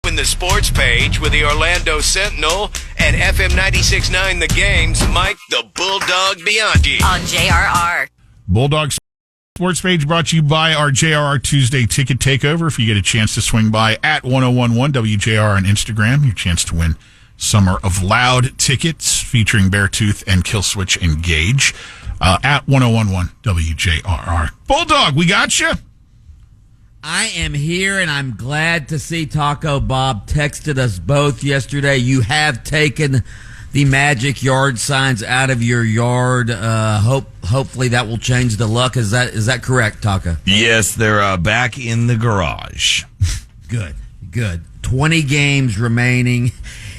open the sports page with the Orlando Sentinel and FM 96.9 The Game's Mike the Bulldog Bianchi. On JRR. Bulldog Sports page brought to you by our JRR Tuesday ticket takeover. If you get a chance to swing by at 1011 WJR on Instagram, your chance to win Summer of Loud tickets featuring Beartooth and Killswitch Engage at 1011 WJRR. Bulldog, we got you. I am here, and I'm glad to see Taco Bob texted us both yesterday. You have taken the magic yard signs out of your yard. Hopefully that will change the luck. Is that correct, Taco? Yes, they're back in the garage. Good. 20 games remaining.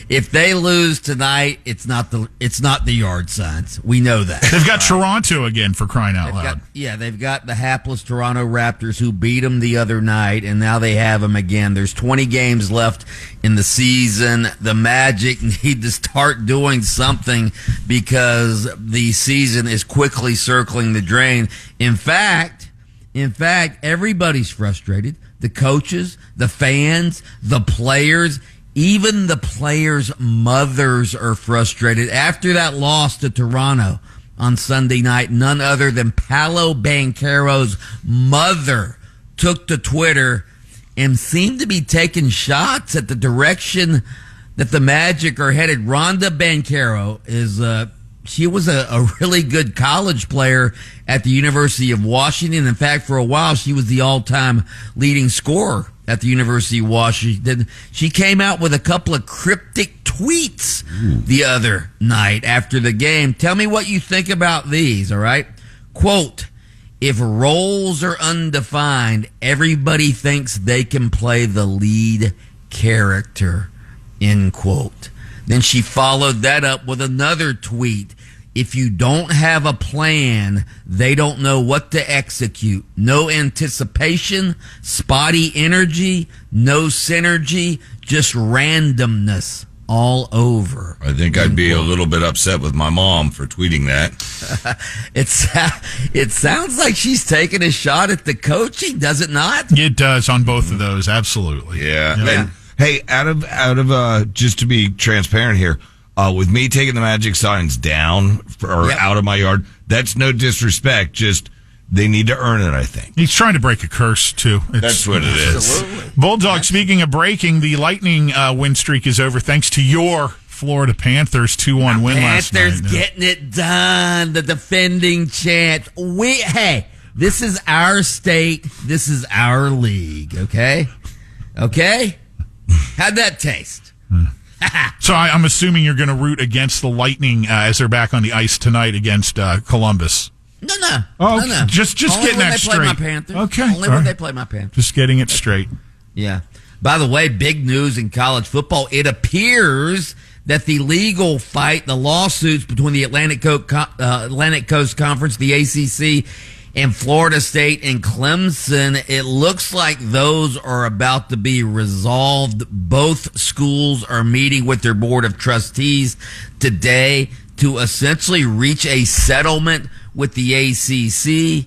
If they lose tonight, it's not the yard signs. We know that. They've got Toronto again, for crying out loud. They've got the hapless Toronto Raptors who beat them the other night, and now they have them again. There's 20 games left in the season. The Magic need to start doing something because the season is quickly circling the drain. In fact, everybody's frustrated. The coaches, the fans, the players. Even the players' mothers are frustrated. After that loss to Toronto on Sunday night, none other than Paolo Banchero's mother took to Twitter and seemed to be taking shots at the direction that the Magic are headed. Rhonda Banchero she was a really good college player at the University of Washington. In fact, for a while, she was the all-time leading scorer at the University of Washington. She came out with a couple of cryptic tweets the other night after the game. Tell me what you think about these, all right? Quote, if roles are undefined, everybody thinks they can play the lead character, end quote. Then she followed that up with another tweet. If you don't have a plan, they don't know what to execute. No anticipation, spotty energy, no synergy, just randomness all over. I think I'd be a little bit upset with my mom for tweeting that. It sounds like she's taking a shot at the coaching, does it not? It does on both of those, absolutely. Yeah. And, hey, out of just to be transparent here, with me taking the magic signs down out of my yard, that's no disrespect. Just they need to earn it, I think. He's trying to break a curse, too. That's what it is. Absolutely. Bulldog, speaking of breaking, the Lightning win streak is over thanks to your Florida Panthers 2-1 win last night. Panthers getting it done. The defending champs. Hey, this is our state. This is our league, okay? Okay? How'd that taste? So I'm assuming you're going to root against the Lightning as they're back on the ice tonight against Columbus. No. Oh, no. Just Only getting that straight. Only when they play my Panthers. Okay. Only when they play my Panthers. Just getting it straight. Yeah. By the way, big news in college football. It appears that the legal fight, the lawsuits between the Atlantic Coast Conference, the ACC, and Florida State and Clemson, it looks like those are about to be resolved. Both schools are meeting with their board of trustees today to essentially reach a settlement with the ACC.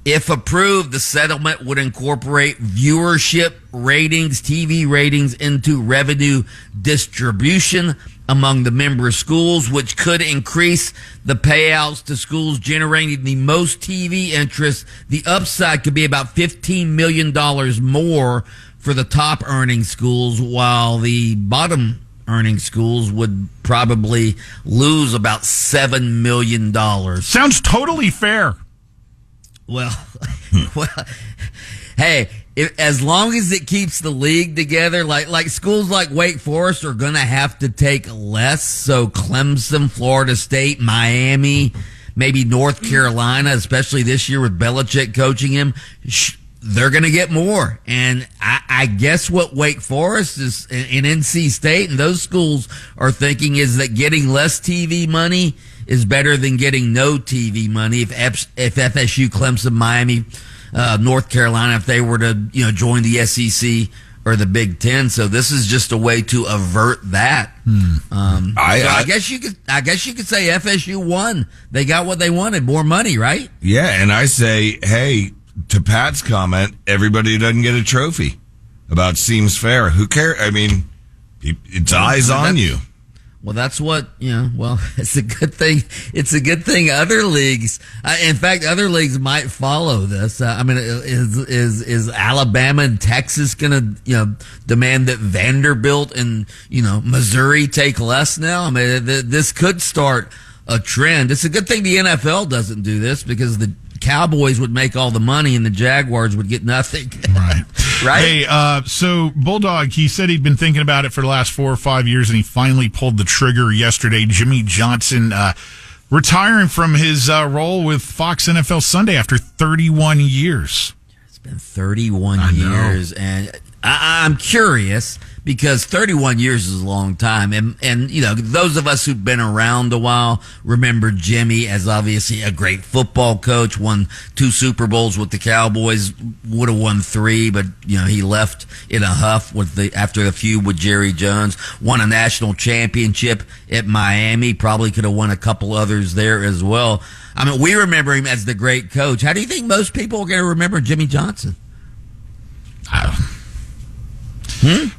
If approved, the settlement would incorporate viewership ratings, TV ratings, into revenue distribution among the member schools, which could increase the payouts to schools generating the most TV interest. The upside could be about $15 million more for the top earning schools, while the bottom earning schools would probably lose about $7 million. Sounds totally fair. Well, hey, as long as it keeps the league together, like schools like Wake Forest are going to have to take less. So Clemson, Florida State, Miami, maybe North Carolina, especially this year with Belichick coaching him, they're going to get more. And I guess what Wake Forest is in NC State and those schools are thinking is that getting less TV money is better than getting no TV money. If FSU, Clemson, Miami, North Carolina, if they were to join the SEC or the Big Ten, so this is just a way to avert that. I guess you could say FSU won. They got what they wanted, more money, right? Yeah, and I say, hey, to Pat's comment, everybody doesn't get a trophy. about seems fair. Who cares? I mean, it's eyes on you. Well, that's what, well, it's a good thing. It's a good thing other leagues, in fact, other leagues might follow this. I mean, is Alabama and Texas going to, demand that Vanderbilt and, Missouri take less now? I mean, this could start a trend. It's a good thing the NFL doesn't do this because the Cowboys would make all the money and the Jaguars would get nothing. Right. Right? Hey, so Bulldog, he said he'd been thinking about it for the last 4 or 5 years, and he finally pulled the trigger yesterday. Jimmy Johnson retiring from his role with Fox NFL Sunday after 31 years. It's been 31 years, and I'm curious because 31 years is a long time. And those of us who've been around a while remember Jimmy as obviously a great football coach, won 2 Super Bowls with the Cowboys, would have won 3, but, he left in a huff after the feud with Jerry Jones, won a national championship at Miami, probably could have won a couple others there as well. I mean, we remember him as the great coach. How do you think most people are going to remember Jimmy Johnson?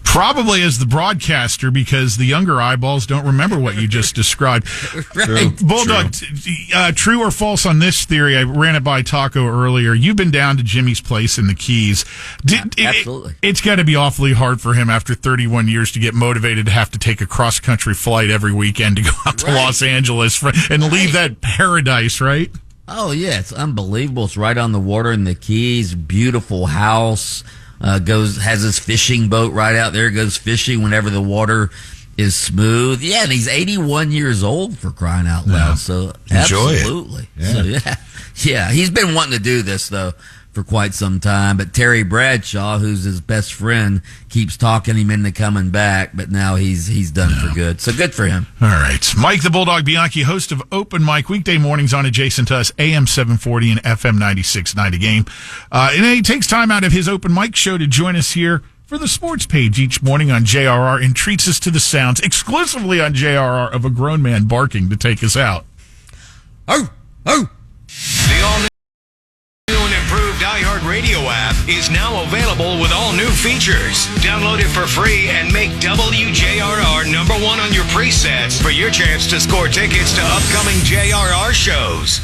Probably as the broadcaster, because the younger eyeballs don't remember what you just described. Right. Bulldog, true or false on this theory? I ran it by Taco earlier. You've been down to Jimmy's place in the Keys. Absolutely. It's got to be awfully hard for him after 31 years to get motivated to have to take a cross-country flight every weekend to go out to Los Angeles and leave that paradise, right? Oh, yeah. It's unbelievable. It's right on the water in the Keys. Beautiful house. Has his fishing boat right out there, goes fishing whenever the water is smooth. Yeah, and he's 81 years old, for crying out loud. So enjoy absolutely. it. So, yeah. He's been wanting to do this though for quite some time. But Terry Bradshaw, who's his best friend, keeps talking him into coming back. But now he's done for good. So good for him. All right, Mike the Bulldog Bianchi, host of Open Mic, weekday mornings on adjacent to us, AM 740 and FM 96.9 a game. And he takes time out of his Open Mic show to join us here for the sports page each morning on JRR and treats us to the sounds exclusively on JRR of a grown man barking to take us out. Oh! The all-new and improved iHeartRadio app is now available with all new features. Download it for free and make WJRR #1 on your presets for your chance to score tickets to upcoming JRR shows.